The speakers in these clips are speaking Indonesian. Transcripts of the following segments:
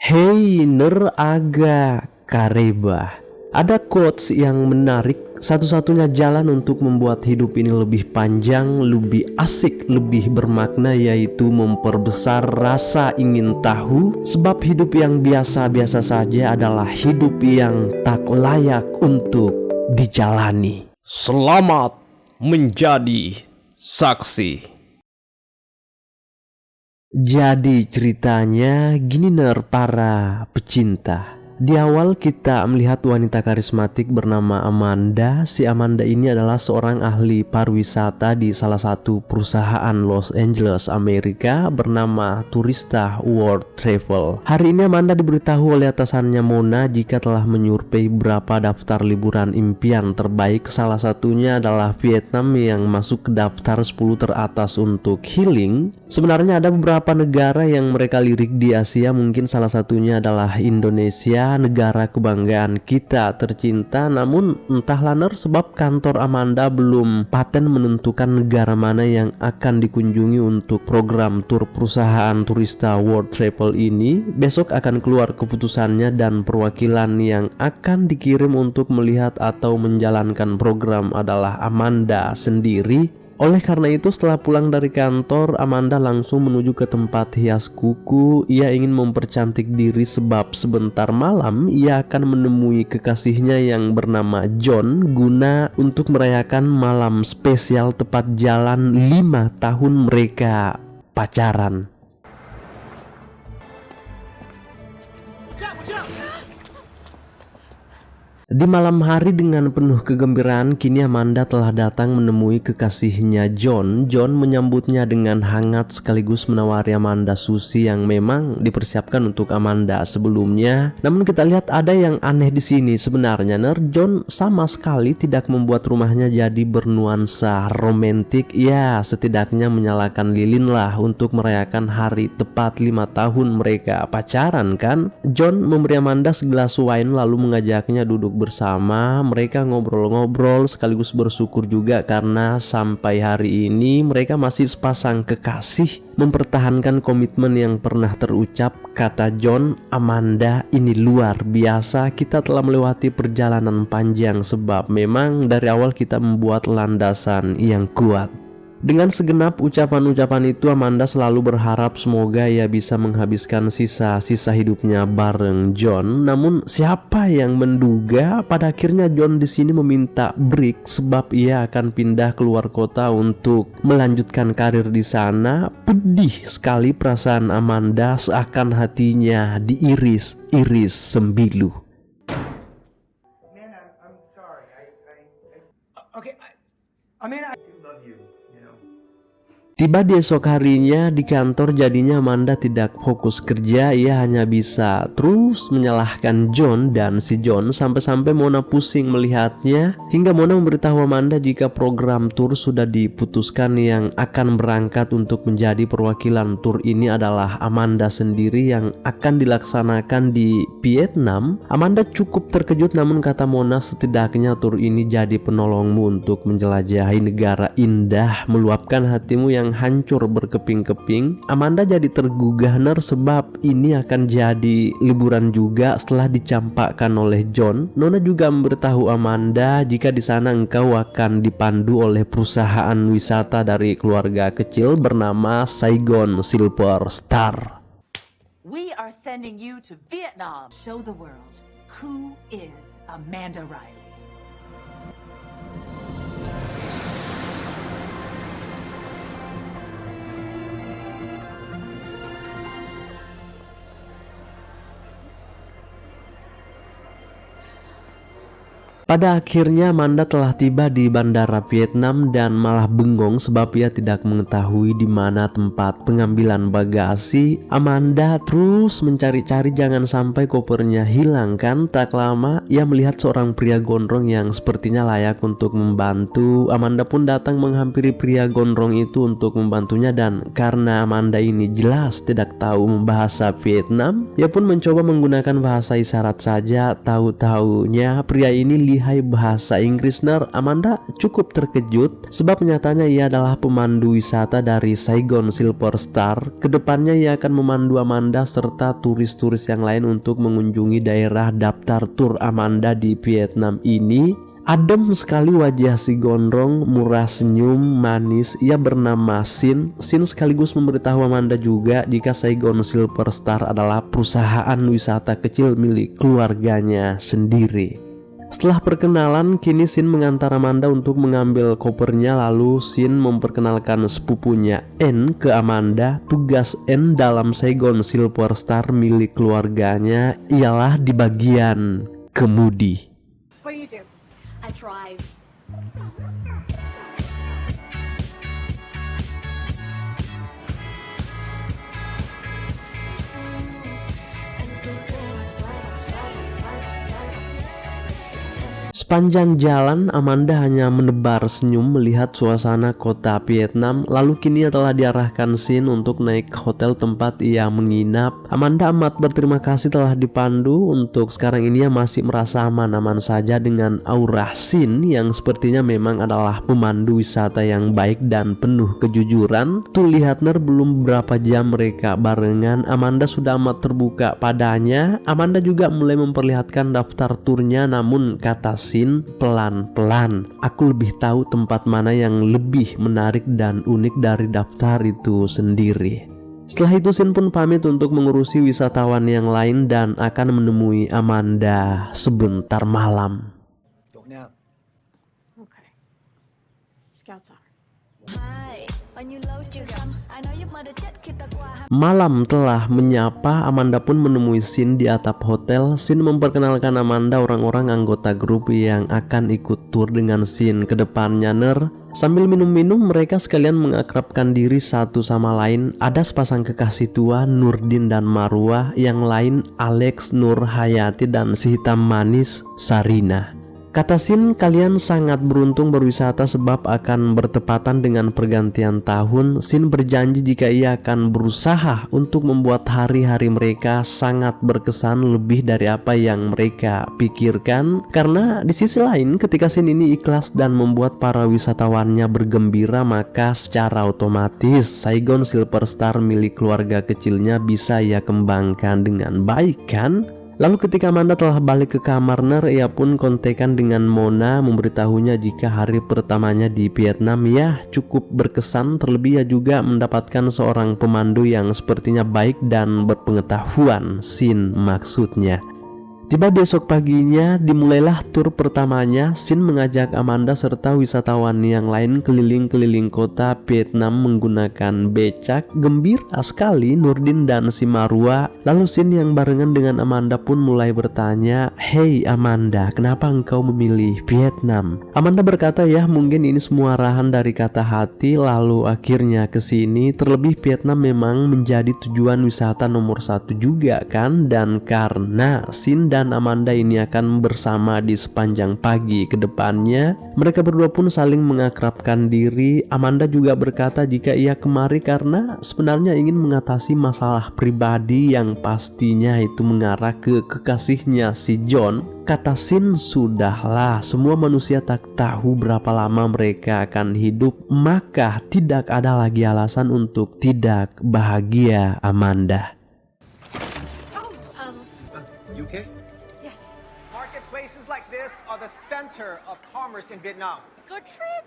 Hei Neraga Kareba, ada quotes yang menarik. Satu-satunya jalan untuk membuat hidup ini lebih panjang, lebih asik, lebih bermakna yaitu memperbesar rasa ingin tahu. Sebab hidup yang biasa-biasa saja adalah hidup yang tak layak untuk dijalani. Selamat menjadi saksi. Jadi ceritanya gini para pecinta. Di awal kita melihat wanita karismatik bernama Amanda. Si Amanda ini adalah seorang ahli pariwisata di salah satu perusahaan Los Angeles, Amerika bernama Turista World Travel. Hari ini Amanda diberitahu oleh atasannya Mona jika telah menyurvei beberapa daftar liburan impian terbaik. Salah satunya adalah Vietnam yang masuk ke daftar 10 teratas untuk healing. Sebenarnya ada beberapa negara yang mereka lirik di Asia, mungkin salah satunya adalah Indonesia, negara kebanggaan kita tercinta. Namun entahlah sebab kantor Amanda belum paten menentukan negara mana yang akan dikunjungi untuk program tur perusahaan Turista World Travel ini. Besok akan keluar keputusannya dan perwakilan yang akan dikirim untuk melihat atau menjalankan program adalah Amanda sendiri. Oleh karena itu setelah pulang dari kantor, Amanda langsung menuju ke tempat hias kuku. Ia ingin mempercantik diri sebab sebentar malam ia akan menemui kekasihnya yang bernama John guna untuk merayakan malam spesial tepat jalan 5 tahun mereka pacaran. Di malam hari dengan penuh kegembiraan, kini Amanda telah datang menemui kekasihnya John. John menyambutnya dengan hangat sekaligus menawari Amanda sushi yang memang dipersiapkan untuk Amanda sebelumnya. Namun kita lihat ada yang aneh di sini. Sebenarnya John sama sekali tidak membuat rumahnya jadi bernuansa romantik. Ya, setidaknya menyalakan lilin lah untuk merayakan hari tepat 5 tahun mereka pacaran kan. John memberi Amanda segelas wine lalu mengajaknya duduk bersama. Mereka ngobrol-ngobrol sekaligus bersyukur juga karena sampai hari ini mereka masih sepasang kekasih, mempertahankan komitmen yang pernah terucap. Kata John, Amanda, ini luar biasa. Kita telah melewati perjalanan panjang sebab memang dari awal kita membuat landasan yang kuat. Dengan segenap ucapan-ucapan itu, Amanda selalu berharap semoga ia bisa menghabiskan sisa-sisa hidupnya bareng John. Namun siapa yang menduga pada akhirnya John di sini meminta break sebab ia akan pindah keluar kota untuk melanjutkan karir di sana. Pedih sekali perasaan Amanda, seakan hatinya diiris-iris sembilu. Man, I'm sorry. Okay, I mean, I do love you, you know. Tiba di esok harinya di kantor, jadinya Amanda tidak fokus kerja. Ia hanya bisa terus menyalahkan John dan si John sampai-sampai Mona pusing melihatnya. Hingga Mona memberitahu Amanda jika program tur sudah diputuskan. Yang akan berangkat untuk menjadi perwakilan tur ini adalah Amanda sendiri yang akan dilaksanakan di Vietnam. Amanda cukup terkejut, namun kata Mona setidaknya tur ini jadi penolongmu untuk menjelajahi negara indah, meluapkan hatimu yang hancur berkeping-keping. Amanda jadi tergugah sebab ini akan jadi liburan juga setelah dicampakkan oleh John. Nona juga memberitahu Amanda jika di sana engkau akan dipandu oleh perusahaan wisata dari keluarga kecil bernama Saigon Silver Star. We are sending you to Vietnam. Show the world who is Amanda Riley. Pada akhirnya Amanda telah tiba di bandara Vietnam dan malah bengong sebab ia tidak mengetahui di mana tempat pengambilan bagasi. Amanda terus mencari-cari jangan sampai kopernya hilang kan. Tak lama ia melihat seorang pria gondrong yang sepertinya layak untuk membantu. Amanda pun datang menghampiri pria gondrong itu untuk membantunya, dan karena Amanda ini jelas tidak tahu bahasa Vietnam, ia pun mencoba menggunakan bahasa isyarat saja. Tahu-tahunya pria ini lihai bahasa Inggris Ner. Amanda cukup terkejut sebab nyatanya ia adalah pemandu wisata dari Saigon Silver Star. Kedepannya ia akan memandu Amanda serta turis-turis yang lain untuk mengunjungi daerah daftar tur Amanda di Vietnam ini. Adem sekali wajah si gondrong, murah senyum, manis. Ia bernama Sin. Sin sekaligus memberitahu Amanda juga jika Saigon Silver Star adalah perusahaan wisata kecil milik keluarganya sendiri. Setelah perkenalan, kini Sin mengantar Amanda untuk mengambil kopernya. Lalu Sin memperkenalkan sepupunya N ke Amanda. Tugas N dalam Saigon Silver Star milik keluarganya ialah di bagian kemudi. What do you do? I drive. Sepanjang jalan, Amanda hanya menebar senyum melihat suasana kota Vietnam. Lalu kini telah diarahkan Sin untuk naik ke hotel tempat ia menginap. Amanda amat berterima kasih telah dipandu. Untuk sekarang ini ia masih merasa aman-aman saja dengan aura Sin yang sepertinya memang adalah pemandu wisata yang baik dan penuh kejujuran. Tuh lihat Ner, belum berapa jam mereka barengan, Amanda sudah amat terbuka padanya. Amanda juga mulai memperlihatkan daftar turnya, namun kata Sin pelan-pelan, aku lebih tahu tempat mana yang lebih menarik dan unik dari daftar itu sendiri. Setelah itu Sin pun pamit untuk mengurusi wisatawan yang lain dan akan menemui Amanda sebentar malam. Go now. Okay. Scouts are. Hi, when you load your gun, I know you mother jet kita kuah. Malam telah menyapa, Amanda pun menemui Sin di atap hotel. Sin memperkenalkan Amanda orang-orang anggota grup yang akan ikut tur dengan Sin ke depannya Ner. Sambil minum-minum mereka sekalian mengakrabkan diri satu sama lain. Ada sepasang kekasih tua, Nurdin dan Marwah, yang lain Alex, Nur Hayati, dan si hitam manis Sarina. Kata Sin, kalian sangat beruntung berwisata sebab akan bertepatan dengan pergantian tahun. Sin berjanji jika ia akan berusaha untuk membuat hari-hari mereka sangat berkesan lebih dari apa yang mereka pikirkan. Karena di sisi lain ketika Sin ini ikhlas dan membuat para wisatawannya bergembira, maka secara otomatis Saigon Silver Star milik keluarga kecilnya bisa ia kembangkan dengan baik kan? Lalu ketika Amanda telah balik ke kamar Ner, ia pun kontekan dengan Mona memberitahunya jika hari pertamanya di Vietnam ya cukup berkesan. Terlebih ia juga mendapatkan seorang pemandu yang sepertinya baik dan berpengetahuan. Sin maksudnya. Tiba besok paginya, dimulailah tur pertamanya. Sin mengajak Amanda serta wisatawan yang lain keliling-keliling kota Vietnam menggunakan becak. Gembira sekali Nurdin dan si Marwa. Lalu Sin yang barengan dengan Amanda pun mulai bertanya, "Hey Amanda, kenapa engkau memilih Vietnam?" Amanda berkata, ya mungkin ini semua arahan dari kata hati, lalu akhirnya ke sini. Terlebih Vietnam memang menjadi tujuan wisata nomor 1 juga kan. Dan karena Sin dan Amanda ini akan bersama di sepanjang pagi ke depannya, mereka berdua pun saling mengakrabkan diri. Amanda juga berkata jika ia kemari karena sebenarnya ingin mengatasi masalah pribadi yang pastinya itu mengarah ke kekasihnya si John. Kata Sin, sudahlah, semua manusia tak tahu berapa lama mereka akan hidup, maka tidak ada lagi alasan untuk tidak bahagia Amanda. You okay? Yes. Marketplaces like this are the center of commerce in Vietnam. Good trip,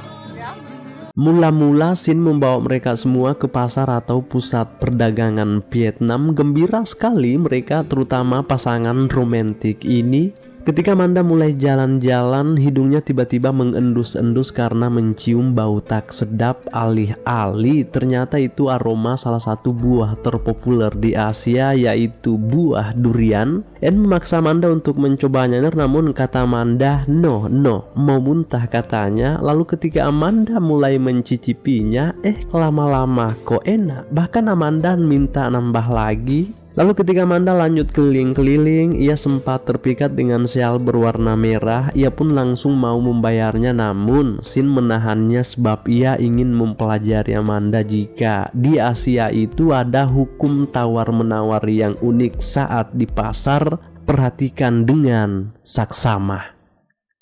Yeah. Mula-mula Sin membawa mereka semua ke pasar atau pusat perdagangan Vietnam. Gembira sekali mereka, terutama pasangan romantik ini. Ketika Amanda mulai jalan-jalan, hidungnya tiba-tiba mengendus-endus karena mencium bau tak sedap. Alih-alih ternyata itu aroma salah satu buah terpopuler di Asia, yaitu buah durian. En memaksa Amanda untuk mencobanya, namun kata Amanda, no, mau muntah katanya. Lalu ketika Amanda mulai mencicipinya, lama-lama kok enak. Bahkan Amanda minta nambah lagi. Lalu ketika Amanda lanjut keliling-keliling, ia sempat terpikat dengan syal berwarna merah. Ia pun langsung mau membayarnya, namun Shin menahannya sebab ia ingin mempelajari Amanda jika di Asia itu ada hukum tawar-menawar yang unik saat di pasar. Perhatikan dengan saksama.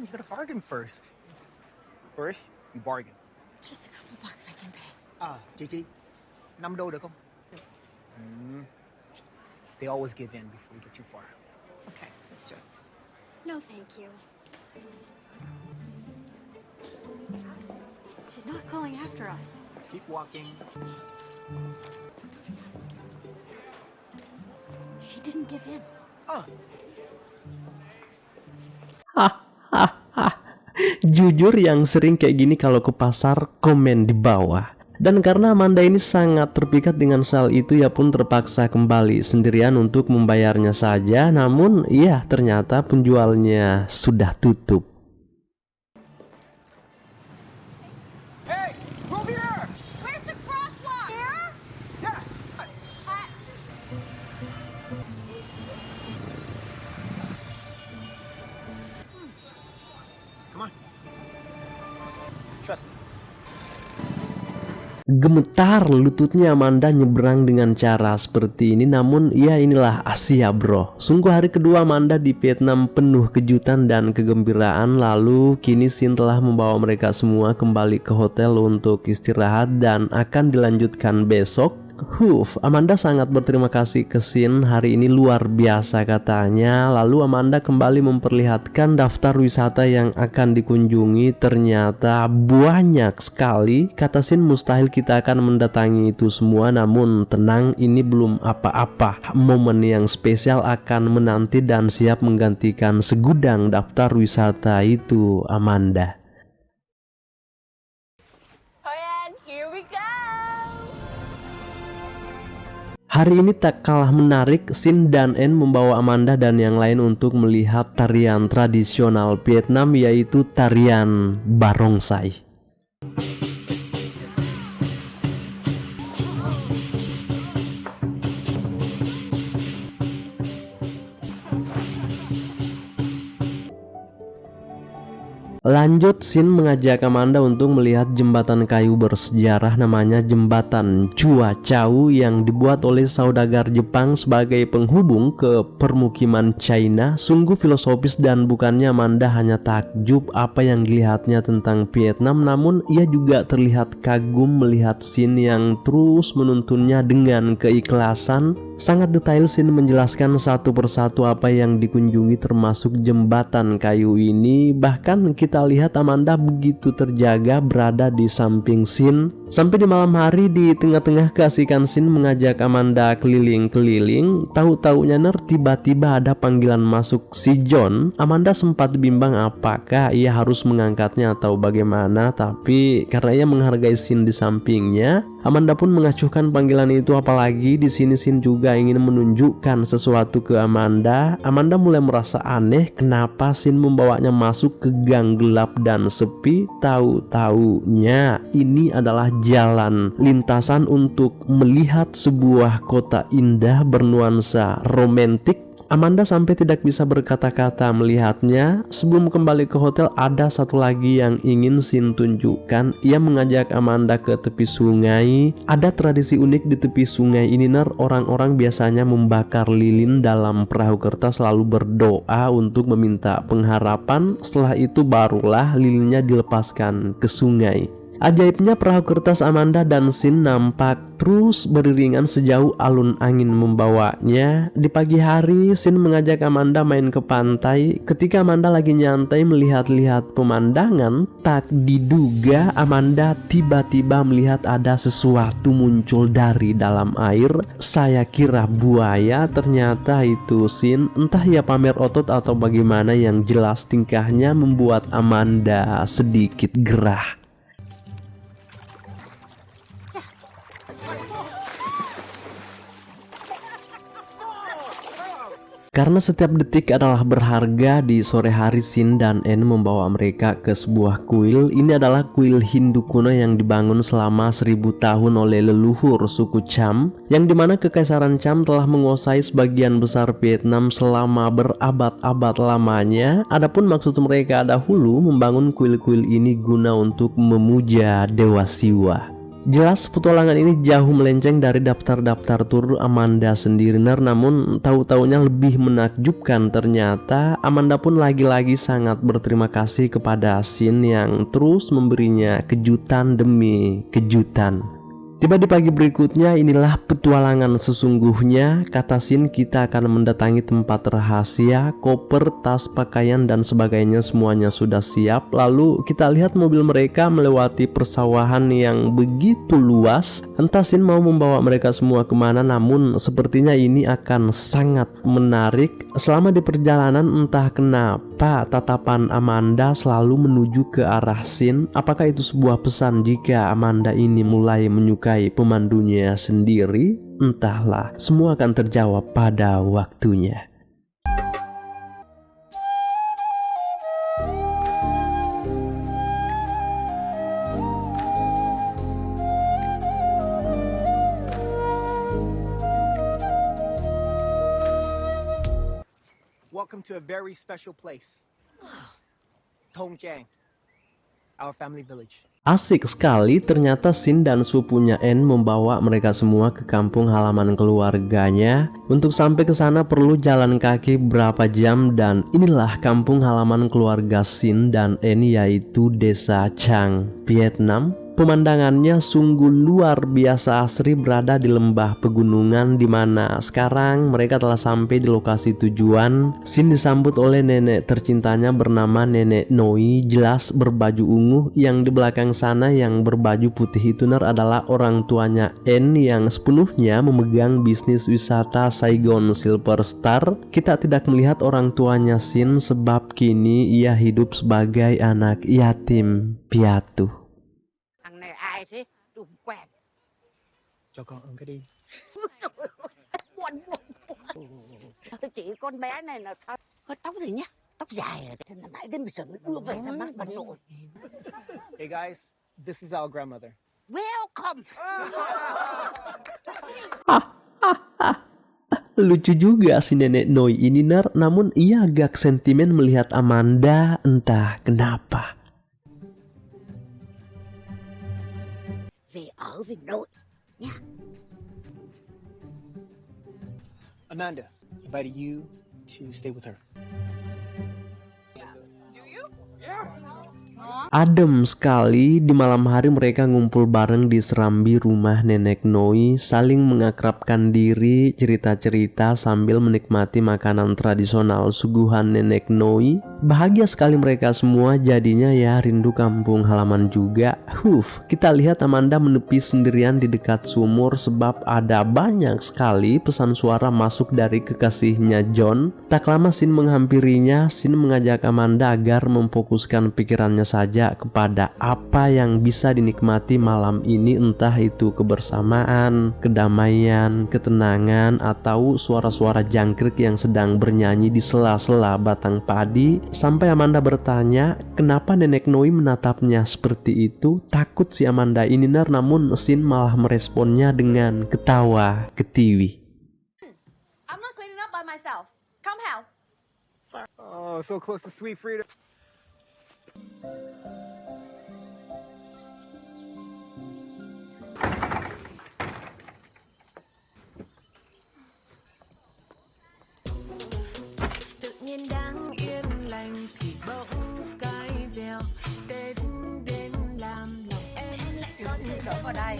You gotta bargain first. First, you bargain. Just a couple bucks I can pay. JJ, $5 được không? They always give in before we get too far. Okay, let's do it. No, thank you. She's not going after us. Keep walking. She didn't give in. Jujur yang sering kayak gini kalau ke pasar komen di bawah. Dan karena Amanda ini sangat terpikat dengan soal itu, ia pun terpaksa kembali sendirian untuk membayarnya saja. Namun ya ternyata penjualnya sudah tutup. Hey, over here! Where's the crosswalk? Here? Yeah. Come on. Trust me. Gemetar lututnya Amanda nyebrang dengan cara seperti ini. Namun ya inilah Asia bro. Sungguh hari kedua Amanda di Vietnam penuh kejutan dan kegembiraan. Lalu kini Shin telah membawa mereka semua kembali ke hotel untuk istirahat dan akan dilanjutkan besok. Amanda sangat berterima kasih ke Shin, hari ini luar biasa katanya. Lalu Amanda kembali memperlihatkan daftar wisata yang akan dikunjungi. Ternyata banyak sekali. Kata Shin, mustahil kita akan mendatangi itu semua. Namun tenang, ini belum apa-apa. Momen yang spesial akan menanti dan siap menggantikan segudang daftar wisata itu, Amanda. Hoyan, here we go. Hari ini tak kalah menarik, Shin dan En membawa Amanda dan yang lain untuk melihat tarian tradisional Vietnam, yaitu tarian barongsai. Lanjut, Shin mengajak Amanda untuk melihat jembatan kayu bersejarah namanya Jembatan Chua Chau yang dibuat oleh saudagar Jepang sebagai penghubung ke permukiman China. Sungguh filosofis dan bukannya Amanda hanya takjub apa yang dilihatnya tentang Vietnam, namun ia juga terlihat kagum melihat Shin yang terus menuntunnya dengan keikhlasan. Sangat detail Shin menjelaskan satu persatu apa yang dikunjungi termasuk jembatan kayu ini. Bahkan kita lihat Amanda begitu terjaga berada di samping Shin. Sampai di malam hari di tengah-tengah keasikan Shin mengajak Amanda keliling-keliling. Tahu-taunya tiba-tiba ada panggilan masuk si John. Amanda sempat bimbang apakah ia harus mengangkatnya atau bagaimana. Tapi karena ia menghargai Shin di sampingnya, Amanda pun mengacuhkan panggilan itu. Apalagi di sini Shin juga ingin menunjukkan sesuatu ke Amanda. Amanda mulai merasa aneh kenapa Shin membawanya masuk ke gang gelap dan sepi. Tahu-taunya ini adalah jalan lintasan untuk melihat sebuah kota indah bernuansa romantik. Amanda sampai tidak bisa berkata-kata melihatnya. Sebelum kembali ke hotel, ada satu lagi yang ingin Shin tunjukkan. Ia mengajak Amanda ke tepi sungai. Ada tradisi unik di tepi sungai ini, orang-orang biasanya membakar lilin dalam perahu kertas lalu berdoa untuk meminta pengharapan. Setelah itu barulah lilinnya dilepaskan ke sungai. Ajaibnya perahu kertas Amanda dan Shin nampak terus beriringan sejauh alun angin membawanya. Di pagi hari Shin mengajak Amanda main ke pantai. Ketika Amanda lagi nyantai melihat-lihat pemandangan, tak diduga Amanda tiba-tiba melihat ada sesuatu muncul dari dalam air. Saya kira buaya, ternyata itu Shin. Entah ia pamer otot atau bagaimana, yang jelas tingkahnya membuat Amanda sedikit gerah. Karena setiap detik adalah berharga, di sore hari Sin dan En membawa mereka ke sebuah kuil. Ini adalah kuil Hindu kuno yang dibangun selama 1000 tahun oleh leluhur suku Cham, yang dimana kekaisaran Cham telah menguasai sebagian besar Vietnam selama berabad-abad lamanya. Adapun maksud mereka dahulu membangun kuil-kuil ini guna untuk memuja Dewa Siwa. Jelas petualangan ini jauh melenceng dari daftar-daftar tur Amanda sendiri, namun tahu-taunya lebih menakjubkan. Ternyata Amanda pun lagi-lagi sangat berterima kasih kepada Sin yang terus memberinya kejutan demi kejutan. Tiba di pagi berikutnya, inilah petualangan sesungguhnya. Kata Sin, kita akan mendatangi tempat rahasia. Koper, tas, pakaian, dan sebagainya semuanya sudah siap. Lalu kita lihat mobil mereka melewati persawahan yang begitu luas. Entah Sin mau membawa mereka semua kemana, namun sepertinya ini akan sangat menarik. Selama di perjalanan, entah kenapa tatapan Amanda selalu menuju ke arah Sin. Apakah itu sebuah pesan jika Amanda ini mulai menyukai pemandunya sendiri? Entahlah, semua akan terjawab pada waktunya. Welcome to a very special place. Tongjiang, our family village. Asik sekali, ternyata Sin dan sepupunya En membawa mereka semua ke kampung halaman keluarganya. Untuk sampai ke sana perlu jalan kaki berapa jam, dan inilah kampung halaman keluarga Sin dan En, yaitu Desa Chang, Vietnam. Pemandangannya sungguh luar biasa asri, berada di lembah pegunungan, di mana sekarang mereka telah sampai di lokasi tujuan. Sin disambut oleh nenek tercintanya bernama Nenek Noi, jelas berbaju ungu. Yang di belakang sana yang berbaju putih itu adalah orang tuanya En yang sepenuhnya memegang bisnis wisata Saigon Silver Star. Kita tidak melihat orang tuanya Sin sebab kini ia hidup sebagai anak yatim piatu. Cho con ưng cái đi. Tôi chỉ con bé này là có tóc gì nhá, tóc dài à, thế là mãi đến bây giờ mới đưa về ra mắt bà nội. Hey guys, this is our grandmother. Welcome. Lucu juga si Nenek Noi ini, namun ia agak sentimen melihat Amanda, entah kenapa. Về ở với nội nha. Amanda invited you to stay with her. Adem sekali, di malam hari mereka ngumpul bareng di serambi rumah Nenek Noi, saling mengakrabkan diri, cerita-cerita sambil menikmati makanan tradisional suguhan Nenek Noi. Bahagia sekali mereka semua, jadinya ya rindu kampung halaman juga. Kita lihat Amanda menepi sendirian di dekat sumur sebab ada banyak sekali pesan suara masuk dari kekasihnya John. Tak lama Sin menghampirinya. Sin mengajak Amanda agar memfokuskan pikirannya saja kepada apa yang bisa dinikmati malam ini, entah itu kebersamaan, kedamaian, ketenangan, atau suara-suara jangkrik yang sedang bernyanyi di sela-sela batang padi. Sampai Amanda bertanya kenapa Nenek Noi menatapnya seperti itu. Takut si Amanda ini, namun Sin malah meresponnya dengan ketawa ketiwi. I'm not cleaning up by myself. Come help. Oh, so close to sweet freedom. Tự nhiên đang yên lành thì bỗng cái vèo đến làm lòng em lại có thể Đổ vào đây.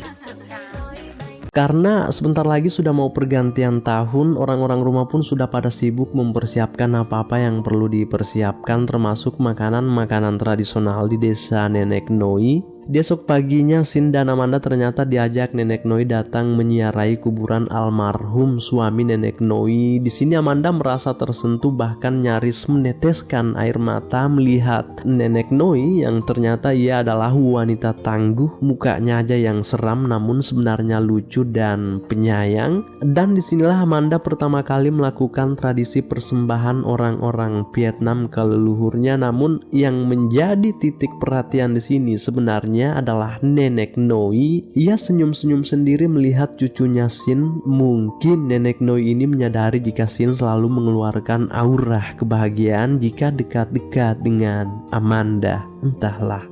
Karena sebentar lagi sudah mau pergantian tahun, orang-orang rumah pun sudah pada sibuk mempersiapkan apa-apa yang perlu dipersiapkan, termasuk makanan-makanan tradisional di desa Nenek Noi. Di esok paginya, Sin dan Amanda ternyata diajak Nenek Noi datang menyiarai kuburan almarhum suami Nenek Noi. Di sini Amanda merasa tersentuh, bahkan nyaris meneteskan air mata melihat Nenek Noi yang ternyata ia adalah wanita tangguh, mukanya aja yang seram namun sebenarnya lucu dan penyayang. Dan disinilah Amanda pertama kali melakukan tradisi persembahan orang-orang Vietnam ke leluhurnya. Namun yang menjadi titik perhatian di sini sebenarnya adalah Nenek Noi. Ia senyum-senyum sendiri melihat cucunya Sin. Mungkin Nenek Noi ini menyadari jika Sin selalu mengeluarkan aura kebahagiaan jika dekat-dekat dengan Amanda. Entahlah.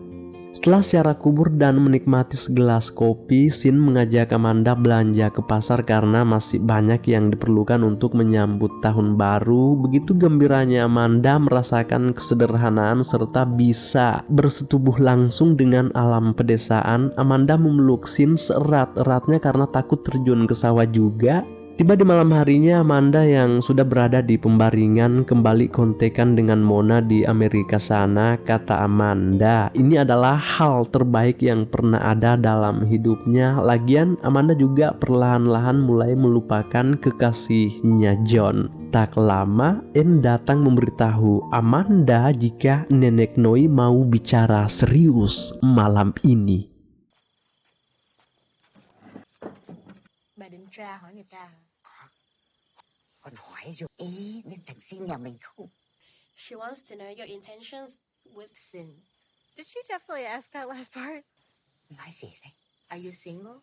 Setelah ziarah kubur dan menikmati segelas kopi, Sin mengajak Amanda belanja ke pasar karena masih banyak yang diperlukan untuk menyambut tahun baru. Begitu gembiranya Amanda merasakan kesederhanaan serta bisa bersetubuh langsung dengan alam pedesaan. Amanda memeluk Sin seerat-eratnya karena takut terjun ke sawah juga. Tiba di malam harinya, Amanda yang sudah berada di pembaringan kembali kontekan dengan Mona di Amerika sana. Kata Amanda, ini adalah hal terbaik yang pernah ada dalam hidupnya. Lagian Amanda juga perlahan-lahan mulai melupakan kekasihnya John. Tak lama, Anne datang memberitahu Amanda jika Nenek Noi mau bicara serius malam ini. Bà định ra hỏi người ta hả? Còn hỏi rồi ý đến thằng Sin nhà mình không? She wants to know your intentions with Sin. Did she definitely ask that last part? Nói gì đấy? Are you single?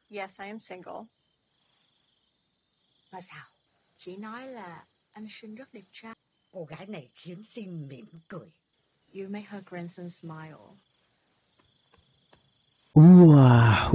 Yes, I am single. Nói sao? Chị nói là anh Sin rất đẹp trai. Cô gái này khiến Sin mỉm cười. You make her grandson smile. Wah,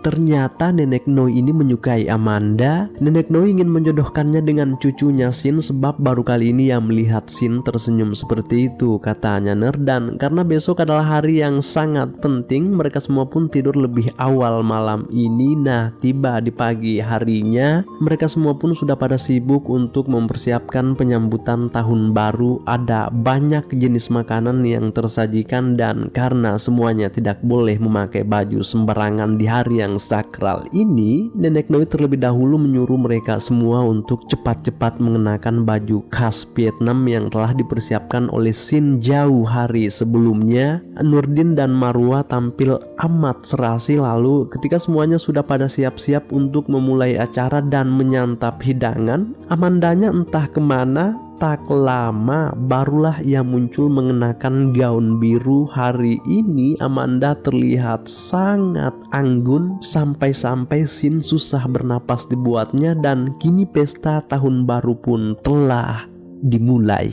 ternyata Nenek Noi ini menyukai Amanda. Nenek Noi ingin menjodohkannya dengan cucunya Sin sebab baru kali ini ia melihat Sin tersenyum seperti itu, katanya Ner. Dan karena besok adalah hari yang sangat penting, mereka semua pun tidur lebih awal malam ini. Nah, tiba di pagi harinya, mereka semua pun sudah pada sibuk untuk mempersiapkan penyambutan tahun baru. Ada banyak jenis makanan yang tersajikan dan karena semuanya tidak boleh memakai baju sembarangan di hari yang sakral ini, Nenek Noi terlebih dahulu menyuruh mereka semua untuk cepat-cepat mengenakan baju khas Vietnam yang telah dipersiapkan oleh Sin jauh hari sebelumnya. Nurdin dan Marwa tampil amat serasi. Lalu ketika semuanya sudah pada siap-siap untuk memulai acara dan menyantap hidangan, Amandanya entah kemana. Tak lama barulah ia muncul mengenakan gaun biru. Hari ini Amanda terlihat sangat anggun sampai-sampai Sin susah bernapas dibuatnya. Dan kini pesta tahun baru pun telah dimulai.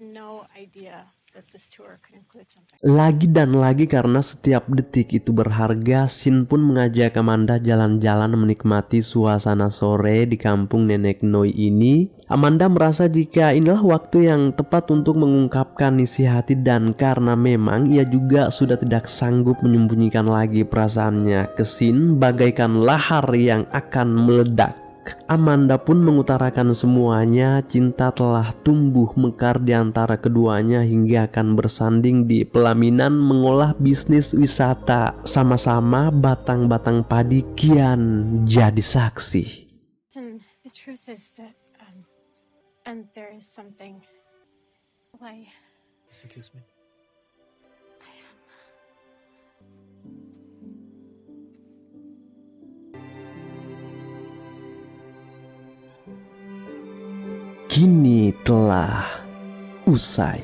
No idea that this tour could include something. Lagi dan lagi karena setiap detik itu berharga, Sin pun mengajak Amanda jalan-jalan menikmati suasana sore di kampung Nenek Noi ini. Amanda merasa jika inilah waktu yang tepat untuk mengungkapkan isi hati, dan karena memang ia juga sudah tidak sanggup menyembunyikan lagi perasaannya ke Sin bagaikan lahar yang akan meledak. Amanda pun mengutarakan semuanya. Cinta telah tumbuh mekar di antara keduanya hingga akan bersanding di pelaminan mengolah bisnis wisata sama-sama. Batang-batang padi kian jadi saksi. The truth is that, and there is something. Why? Excuse me. Kini telah usai.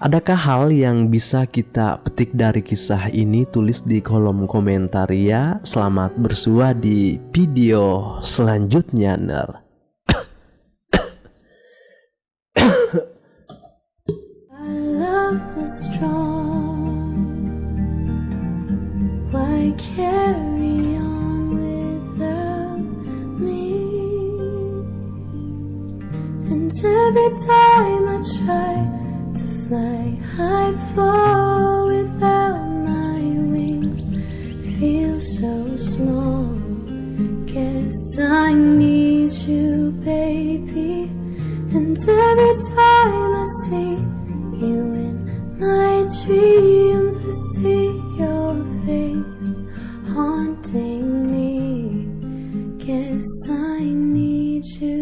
Adakah hal yang bisa kita petik dari kisah ini? Tulis di kolom komentar ya. Selamat bersua di video selanjutnya, Ner. Our love was strong. Why carry on without me? And every time I try to fly, I fall without my wings. Feel so small. Guess I need you, baby. And every time I see you in my dreams, I see your face haunting me. Guess I need you.